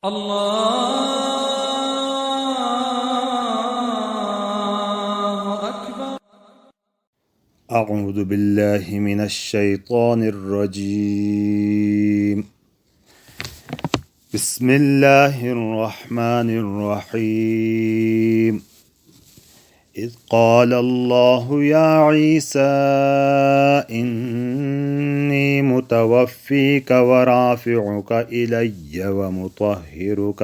الله أكبر. أعوذ بالله من الشيطان الرجيم. بسم الله الرحمن الرحيم. إذ قال الله يا عيسى إني متوفيك ورافعك إلي ومطهرك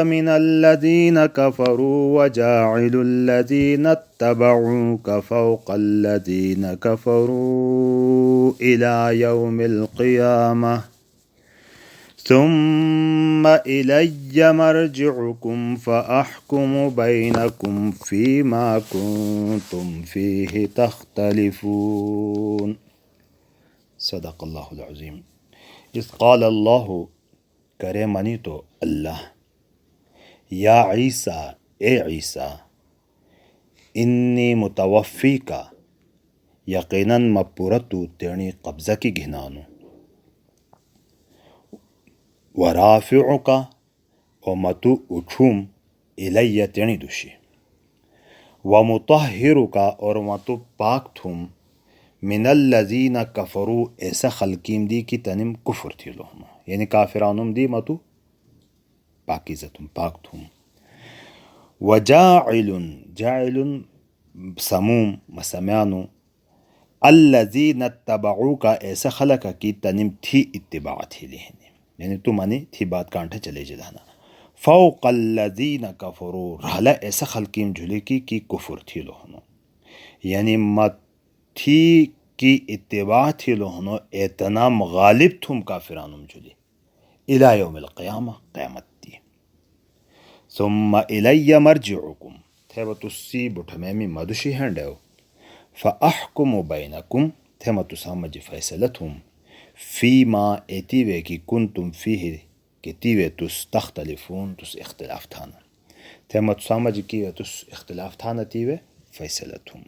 من الذين كفروا وجاعل الذين اتبعوك فوق الذين كفروا إلى يوم القيامة ثم إلي مرجعكم فأحكم بينكم فيما كنتم فيه تختلفون. صدق الله العظيم. إذ قال الله، کرے منی تو اللہ، یا عیسیٰ، اے عیسیٰ، انی متوفی کا، یقیناً مپورتو تیرنی قبضہ کی گھنانو، ورافعو کا، او متو اٹھوم، الیہ تیرنی دوشی، ومطہرو کا، اور متو پاک تھوم، من الذین کفرو، ایسا خلقیم دی کی تنم کفر تھی لہنو، یعنی کافرانم دی متو پاکیزتم پاک تھوم. وجاعل، جاعل سموم مسمیانو، الذین اتبعوک، ایسا خلق کی تنم تھی اتباع تھی لہنی، یعنی تو منی تھی بات کانٹھا چلے جدانا، فوق الذین کفرو، رہلا ایسا خلقیم جھلے کی کفر تھی لہنو، یعنی مت تھی کی اتباع تھی لہنو اعتنام غالب تھم کافرانم جھلی الى یوم القیامہ، قیامت دی. ثم الی مرجعکم، تھے تسی بٹھمیمی مدشی ہنڈیو، فاحکم بینکم، تھے تسامج فیصلتہم، فیما ایتیوے کی کنتم فیہ، کہ تیوے تس تختلفون، تس اختلاف تھانا، تھے تسامج کیوے تس اختلاف تھانا تیوے فیصلتہم.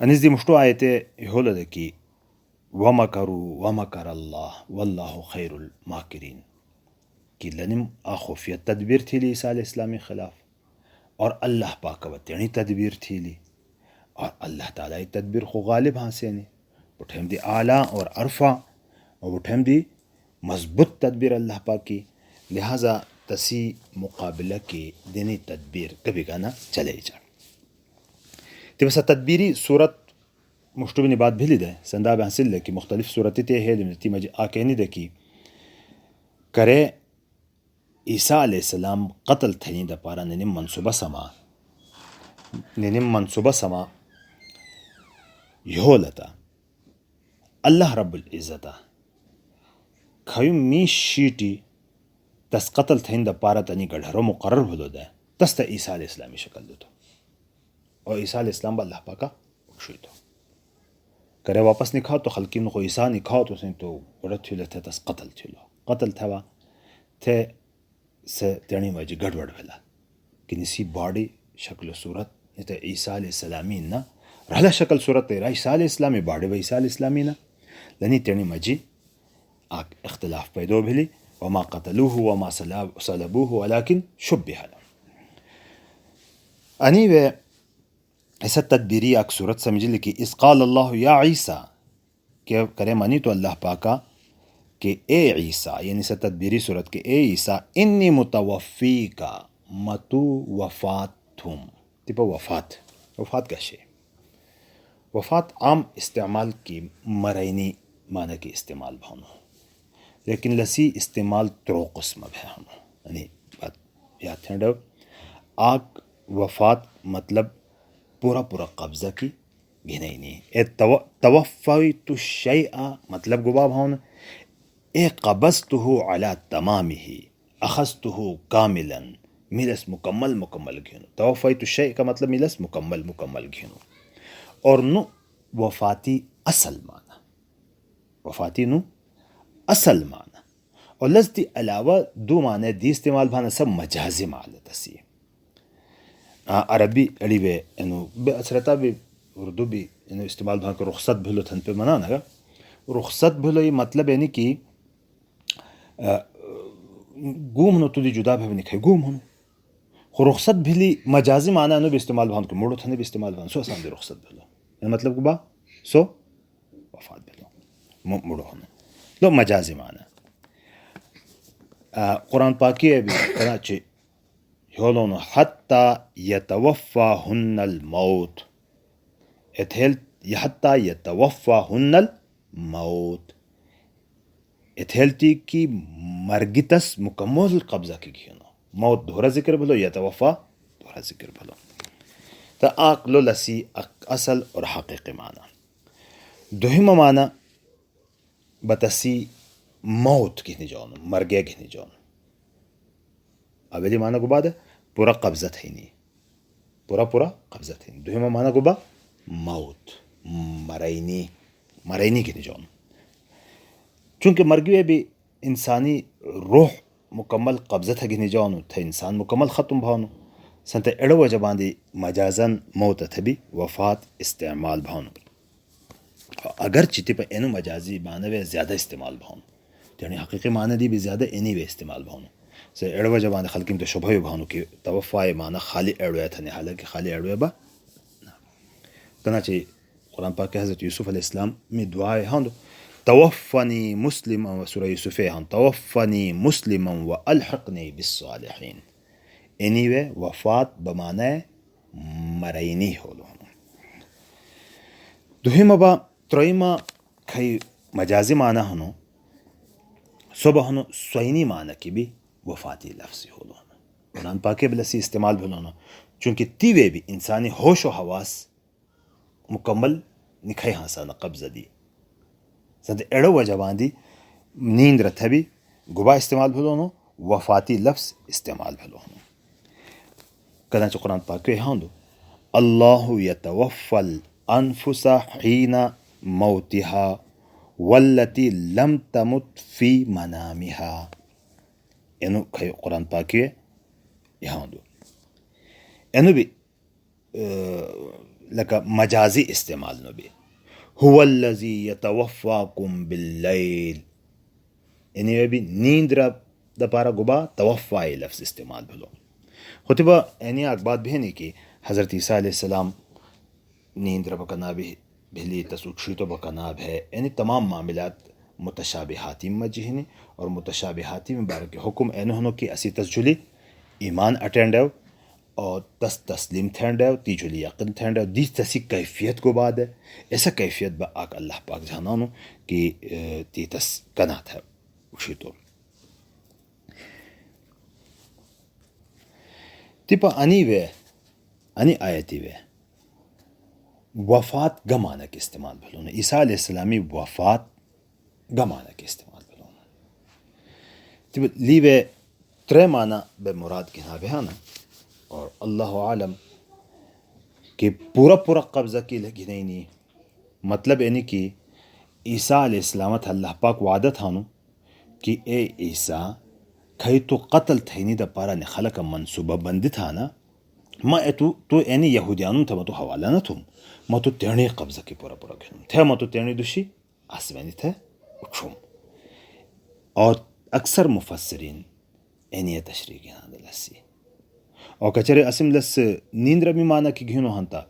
انیس دی مشتو آیتے یہولا دکی وَمَكَرُوا وَمَكَرَ اللَّهُ وَاللَّهُ خَيْرُ الْمَاكِرِينَ، کہ لنم خفیہ تدبیر تھی لی عیسیٰ علیہ السلامی خلاف، اور اللہ پاک وطنی تدبیر تھی لی، اور اللہ تعالیٰ تدبیر خو غالب ہاں سے نہیں، بٹھیم دی اعلیٰ اور عرفہ، اور بٹھیم دی مضبوط تدبیر اللہ پاک کی، لہٰذا تسی مقابلہ کی دینی تدبیر کبھی گانا چلے جا. تو بسا تدبیری صورت مشتبنی بات بھی لی دے سنداب حاصل لے کہ مختلف صورتی تے ہے لنتی مجھے آکینی دے کی کرے عیسیٰ علیہ السلام قتل تھینی دا پارا ننم منصوبہ سما یہو لتا اللہ رب العزتہ کھیو می شیٹی تس قتل تھین دا پارا تنی گڑھرو مقرر بھلو دے تس تا عیسیٰ علیہ السلامی شکل دو تو، اور عیسیٰ علیہ السلام با اللہ پاکا اکشوی تو کرے واپس نکھاو تو خلقین کو عیسیٰ نکھاو تو سن تو اڑت تھیلو تھے تس قتل تھیلو، قتل تھوا تھے سے تیرنی مجھے گڑ وڑ بھلا کہ نسی باڈی شکل و صورت نیتا عیسیٰ علیہ السلامی نا رہلا شکل صورت تیرا عیسیٰ علیہ السلامی باڈی و عیسیٰ علیہ السلامی نا لنی تیرنی مجھے اختلاف پیدو بھلی، وما قتلوه وما صلبوه ولكن شبه لهم. انی وے ایسا تدبیری ایک صورت سمجھ لی کہ اس قال اللہ یا عیسیٰ، کہ کرے مانی تو اللہ پاکا کہ اے عیسیٰ، یعنی سا تدبیری صورت کہ اے عیسیٰ انی متوفی کا، متو وفات تھم، تیپا وفات کا شے، وفات عام استعمال کی مرینی معنی کی استعمال بھانو، لیکن لسی استعمال ترو قسم ہے ہم، یعنی بات یاد تھے ڈو آگ وفات مطلب پورا قبضہ کی گھنائی نہیں. اے توفیت الشیء مطلب گبا بھاؤن اے قبضتہ علی تمامہ، اخذتہ کاملا، ملس مکمل گھنو. توفیت الشیء کا مطلب ملس مکمل گھنو، اور نو وفاتی اصل معنی، وفاتی نو اصل معنی، اور لذتی علاوہ دو معنی دی استعمال بھانا سب مجازی معنی تسی عربی اڑی وے انو اثرتا بھی اردو بھی یعنی استعمال بھان کو رخصت بھلو تھن پہ منع نگا رخصت بھلو یہ مطلب یعنی کہ گوم ہنو تو دی جدا بھی نکھے گوم ہنو خو رخصت بھلی مجازی معنی انو بھی استعمال بھان کو موڑو تھنے بھی استعمال بھان سو آسان دی رخصت بھلو یعنی مطلب کو با سو وفات بھلو موڑو ہنو لو مجازی معنی قرآن پاکی ہے بھی کراچی يقولون حتى يتوفاهن الموت حتى يتوفاهن الموت اتهلتی کی مرگتس مکمل قبضہ کی گھنو موت دوہرا ذکر بھلو یتوفا دوہرا ذکر بھلو تا عقل لسی اصل اور حقیقی معنی دوہم معنی بتسی موت گھنی جون مرگے گھنی جون اولی معنی کو بعد پورا قبضہ تھی نہیں پورا قبضہ تھی نہیں دوہما معنی کو با موت مرینی کی نہیں جون چونکہ مرگوے بھی انسانی روح مکمل قبضہ تھا گھنی جون تھا انسان مکمل ختم بھانو سنتا اڑو وجہ باندی مجازن موت تھا بھی وفات استعمال بھانو اگر چیتی پہ اینو مجازی معنی وے زیادہ استعمال بھانو یعنی حقیقی معنی دی بھی زیادہ اینی وے استعمال بھانو سے اڑو جبان خلقیم تو شبہ بھانو کہ توفائے معنی خالی اڑویا تھا نہیں حالانکہ خالی اڑویا با چنانچہ قرآن پاک حضرت یوسف علیہ السلام میں دعائے ہاں توفنی مسلما و سورہ یوسف ہاں توفنی مسلما و الحقنی بالصالحین اینی وے وفات بمعنی مرینی ہولو دوہیم با ترویما کھئی مجازی معنی ہنو صبح ہنو سوینی معنی کی بھی وفاتی لفظی ہولو قرآن پاکے بلسی استعمال بھولونا چونکہ تیوے بھی انسانی ہوش و حواس مکمل نکھائی ہانسا نا قبضہ دی سنت اڑو وجہ باندی نیند رتھا بھی گبا استعمال بھولونا وفاتی لفظ استعمال بھولونا کدانچہ قرآن پاکے ہاں دو اللہ یتوفى الانفس حین موتها والتی لم تمت فی منامها اینو کھائی قرآن پاکے یہاں دو اینو بھی لکا مجازی استعمال نو بھی هو الذی یتوفاکم باللیل اینو بھی نیند را دپارا گبا توفائی لفظ استعمال بھلو خطبہ اینی اکبات بھی نہیں کہ حضرت عیسیٰ علیہ السلام نیند را بکنا بھی بھلی تسوچی تو بکناب ہے یعنی تمام معاملات متشابہاتی مجھنی اور متشابہاتی مبارک حکم اینو ہنو کہ اسی تسجلی ایمان اٹینڈ ہے اور تسلیم تھینڈ ہے تی جلی یقین تھینڈ ہے دی تسی کیفیت کو بعد ہے ایسا کیفیت با آک اللہ پاک جانانو کہ تی تس کنا تھا اچھی تو تیپا انی آیتی وے وفات گمانا کے استعمال بھلونا عیسیٰ علیہ السلامی وفات گمانا کے استعمال بھلونا تیپا لیوے ترے معنی بے مراد کہنا بے ہانا اور اللہ عالم کہ پورا قبضہ کی لگی نہیں مطلب یعنی کہ عیسیٰ علیہ السلامت اللہ پاک وعدہ تھانو کہ اے عیسیٰ کھئی تو قتل تھینی دا پارا نے خلق منصوبہ بندی تھا نا ما تو اینی یہودیانوں تھا ما تو حوالہ نہ تھم ما تو تیرنی قبضہ کی پورا گھنم تھے ما تو تیرنی دوشی آسمانی تھے اچھوم اور اکثر مفسرین اینی تشریح گنا دلسی اور کچرے اسم لس نیند رمی مانا کی گھنو ہنتا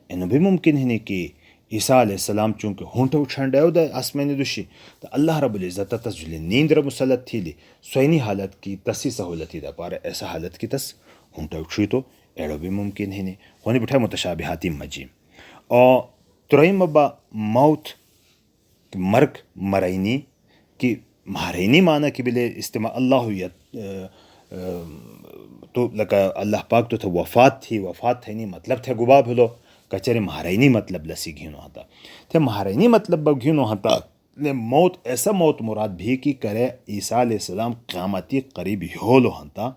اینو بھی ممکن ہے کہ عیسیٰ علیہ السلام چونکہ ہونٹا اچھانڈ ہے دا آسمانی دوشی تو اللہ رب العزت تس جلی نیند رب مسلط تھی لی سوینی حالت کی تسی سہولتی دا پارا ایسا حالت کی تس ہونٹا اچھی تو ایڑو بھی ممکن ہے نہیں ہونی بٹھائے متشابہاتی مجیم اور ترائیم ابا موت مرگ مرینی کی مہرینی معنی کی بلے استعمال اللہ تو لکا اللہ پاک تو تھا وفات تھی نہیں مطلب تھے گبا بھلو کچرے مہرینی مطلب لسی گھینو ہتا تھے مہرینی مطلب گھینو ہتا موت ایسا موت مراد بھی کی کرے عیسیٰ علیہ السلام قیامتی قریب ہولو ہنتا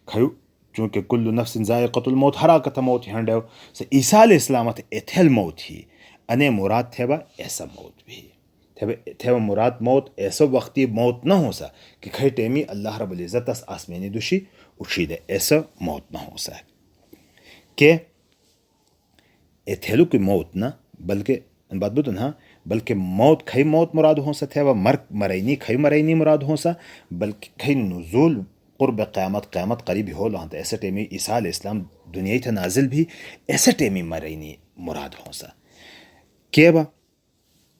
کھیو چونکہ کل نفس ذائقۃ الموت حراکت موت ہنڈے سے عیسیٰ علیہ السلام ایتھل موت ہی انے مراد تھے با ایسا موت بھی تھے با مراد موت ایسا وقتی موت نہ ہو سا کہ کھئی ٹیمی اللہ رب العزت اس آسمینی دوشی اچھی دے ایسا موت نہ ہو سا کہ ایتھلو کی موت نہ بلکہ بات بدن ہاں بلکہ موت کھئی موت مراد ہوں سا تھے و مرگ مرینی کھئی مرینی مراد ہوں سا بلکہ کھئی نزول قرب قیامت قیامت قریب ہو لہاں تو ایسے ٹیمی عیسیٰ علیہ السلام دنیا تھا نازل بھی ایسے ٹیمی مرینی مراد ہوں سا کیا با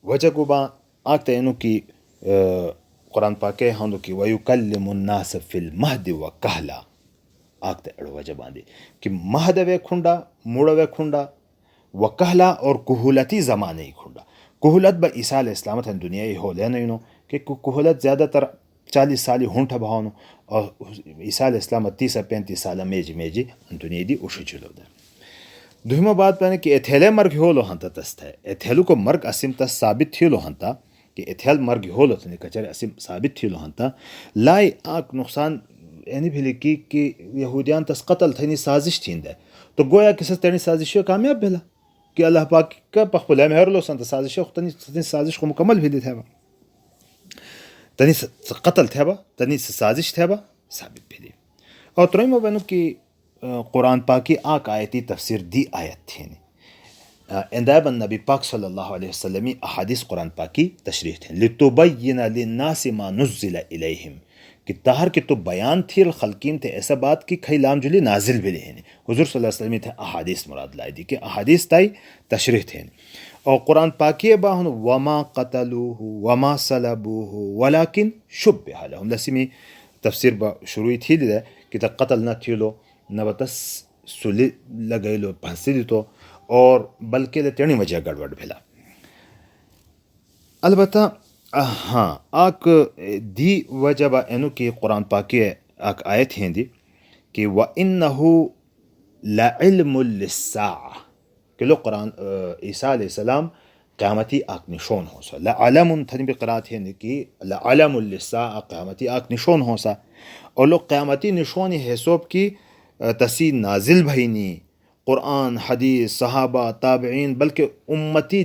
وجہ کو با آگتا انہوں کی قرآن پاکے ہندو کی وَيُكَلِّمُ النَّاسَ فِي الْمَهْدِ وَكَهْلًا آگتا اڑو وجہ باندے کہ مہد وے کھنڈا موڑ وے کھنڈا وکہلا اور کہولتی زمانے ہی کھنڈا کہولت با عیسیٰ علیہ السلام تھا دنیا ہی ہو لینا انہوں کہ کہولت زیادہ تر 40 سالی ہونٹا بہانو اور عیسیٰ علیہ السلام 30-35 سالہ میجی دنیا دی اوشی چلو در دوہما بات پہنے کہ ایتھیلے مرگ ہو لو ہنتا تست ہے ایتھیلو کو مرگ اسیم تس ثابت تھی لو ہنتا کہ ایتھیل مرگ ہو لو تنی کچر اسیم ثابت تھی لو ہنتا لائی آک نقصان یعنی بھی لکی کہ یہودیان تس قتل تھینی سازش تھین دے تو گویا کسی تینی سازشی کامیاب بھلا کہ اللہ پاک کا پخپلہ مہر لو سنتا سازشی تنی سازش کو مکمل بھی تھے با تنی قتل تھے با تنی سازش تھے با ثابت بھی دی اور ترہیمو بینو کہ قرآن پاکی آک آیتی تفسیر دی آیت تھی اندائب النبی پاک صلی اللہ علیہ وسلم احادیث قرآن پاکی تشریح تھیں لِتُبَيِّنَ لِلنَّاسِ مَا نُزِّلَ إِلَيْهِمْ کہ تاہر کی تو بیان تھی الخلقین تھے ایسا بات کی کھئی لام جلی نازل بھی لہیں حضور صلی اللہ علیہ وسلم تھے احادیث مراد لائی دی کہ احادیث تائی تشریح تھیں اور قرآن پاکی باہن وما قتلوه وما صلبوه ولكن شبہ لهم لسیمی تفسیر با شروعی تھی دی کہ تا قتل نہ تھی لو نہ بتس سلی لگئی لو پھنسی دی تو اور بلکہ لتینی وجہ گڑبڑ بھلا البتہ ہاں آک دی وجہ با اینو کی قرآن پاکی آک آیت ہیں دی کہ وَإِنَّهُ لَعِلْمٌ لِلسَّاعَةِ کہ لو قرآن عیسیٰ علیہ السلام قیامتی آک نشون ہو سا لعلم تھنی بھی قرآت ہیں کہ لعلم للساعة قیامتی آک نشون ہو سا اور لو قیامتی نشونی حسوب کی تسی نازل بھینی قرآن حدیث صحابہ تابعین بلکہ امتی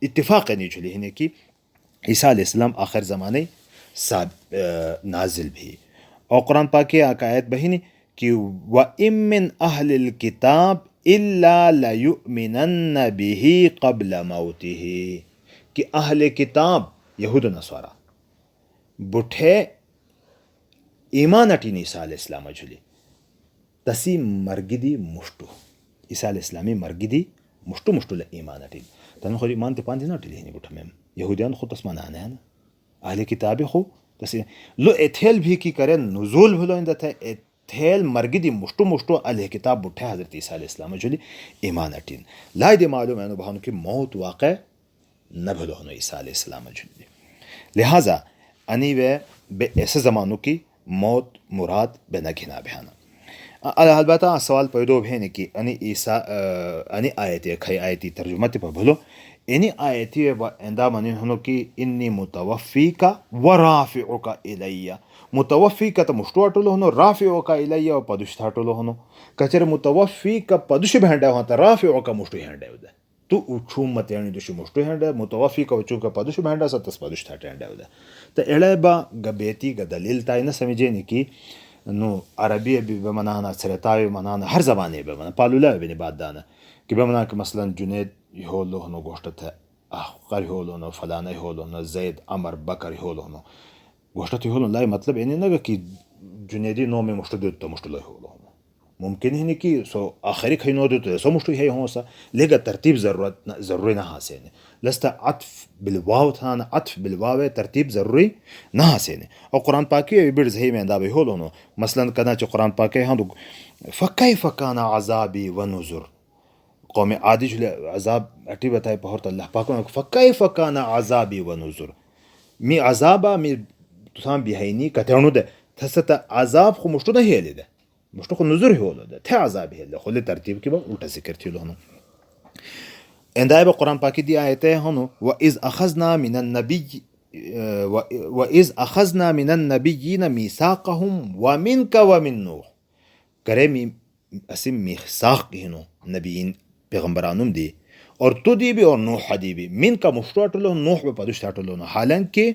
اتفاق نہیں چلی ہیں کہ عیسیٰ علیہ السلام آخر زمانے نازل بھی اور قرآن پاکی آیت بہینی کہ وَإِن مِّنْ أَهْلِ الْكِتَابِ إِلَّا لَيُؤْمِنَنَّ بِهِ قَبْلَ مَوْتِهِ کہ اہل کتاب یہود و نصارہ بٹھے ایمان اٹین عیسیٰ علیہ السلام جلی تسی مرگدی مشتو عیسیٰ علیہ السلامی مرگدی مشتو ایمان اٹین تنو خود ایمان تی پاندی نا اٹلی ہنی بٹھا میم یہودیان خود تسمان آنے ہیں نا اہل کتابی خود تسی لو ایتھیل بھی کی کرے نزول بھلو اندہ تھا ایتھیل مرگدی مشتو اہل کتاب بٹھے حضرت عیسیٰ علیہ السلام جلی ایمان اٹین لائی دی معلوم ہے بہانو کی موت واقع نہ بھلو ہنو عیسیٰ علیہ السلام جلی لہٰذا انی وے بے ایسے زمانوں کی موت مراد بے نگھنا بہانا البتہ سوال پیدا بھینے کی انی عیسیٰ انی آیتی کھئی آیتی ترجمہ تی پر بھلو انی آیتی اندہ منی ہنو کی انی متوفیکا ورافعوکا الیہ متوفیکا تا مشتو اٹولو ہنو رافعوکا الیہ و پدوشتا اٹولو ہنو کچر متوفیکا پدوش بہنڈا ہوا تا رافعوکا مشتو ہینڈا ہو دا تو اچھوم مت یعنی دوشی مشتو ہینڈا متوفیکا وچوکا پدوش بہنڈا سا تس پدوشتا ہینڈا ہو دا تا اڑے با گبیتی گا دلیل تائی نہ سمجھے کی نو عربی بھی بمنانا سرطاوی منانا ہر زبانے بمنا پالولا بھی بات دانا کہ بمنا کہ مثلا جنید یہولو ہنو گوشتت ہے احقر یہولو ہنو فلانا یہولو ہنو زید عمر بکر یہولو ہنو گوشتت یہولو لائی مطلب اینی نگا کہ جنیدی نو میں مشتو دیتا مشتو لائی یہولو ہنو ممکن ہی نہیں کہ سو آخری کھئی نو دیتا سو مشتو ہی ہوں سا لیکن ترتیب ضروری نہ حاسین لستا عطف بالواو تھانا عطف بالواو ترتیب ضروری نہ حاسین اور قرآن پاکی بڑھ زہی میں اندابی ہو لونو مثلا کنا چو قرآن پاکی ہاں فَكَيْفَ كَانَ عَذَابِي وَنُذُرْ قوم عادی جو عذاب اٹی بتائے پہورت اللہ پاکوں فَكَيْفَ كَانَ عَذَابِي وَنُذُرْ می عذابا می تسان بیہینی کترنو دے تھستا عذاب خو مشتو نہیں ہے دے مشتو خو نظر ہی ہو لو دے تھے عذاب ہی لے خلی ترتیب کی با الٹا ذکر تھی لونو اندائے با قرآن پاکی دی آیتے ہنو وَإِذْ أَخَذْنَا مِنَ النَّبِيِّ وَإِذْ أَخَذْنَا مِنَ النَّبِيِّينَ مِيثَاقَهُمْ وَمِنْكَ وَمِنْ نُوحٍ کرے اسم میثاق کی ہنو نبیین پیغمبرانم دی اور تو دی بھی اور نوح دی بھی من کا مشتو اٹلو نوح با پدوشت اٹلو حالانکہ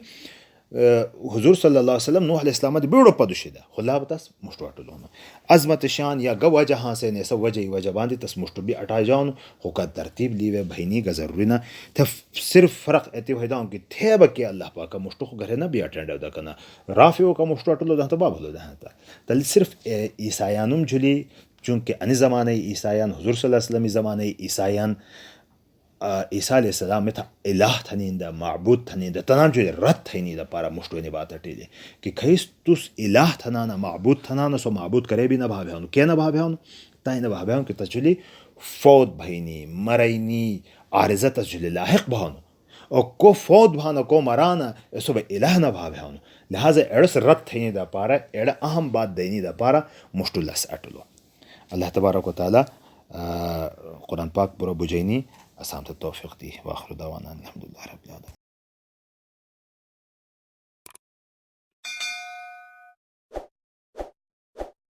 حضور صلی اللہ علیہ وسلم نوح علیہ السلام دی بیڑو پدوشی دا خلا بتاس مشتو اٹلونو عظمت شان یا گو وجہ ہاں سے نیسا وجہ باندی تس مشتو بھی اٹھا جاؤن خوکا ترتیب لیوے بھینی کا ضروری نا تھا صرف فرق ایتی ہوئی دا کہ تھے با کہ اللہ پاکا مشتو خو گھرے نا بھی اٹھنڈ دا کنا رافیو کا مشتو اٹلو دا تا بابلو دا تا تل صرف عیسائیانم جلی چونکہ انی زمانے عیسائیان حضور صلی اللہ علیہ وسلم زمانے عیسائیان عیسیٰ علیہ السلام میں تھا الہ تھنین دا معبود تھنین دا تنام جو رد تھینی دا پارا مشتوینی بات اٹھیلے کہ کھیس تس الہ تھنانا معبود تھنانا سو معبود کرے بھی نہ بھاوے ہونو کیا نہ بھاوے ہونو تائی نہ بھاوے ہونو کہ تجلی فوت بھینی مرینی عارضہ تجلی لاحق بھونو اور کو فوت بھانا کو مرانا اسو بے الہ نہ بھاوے ہونو لہذا ایڑس رد تھینی دا پارا ایڑا اہم بات دینی دا پارا مشتو لس اٹلو اللہ تبارک و تعالی قرآن پاک برو بجینی اسام توفیق دی واخر دعوانا الحمدللہ رب العالمین.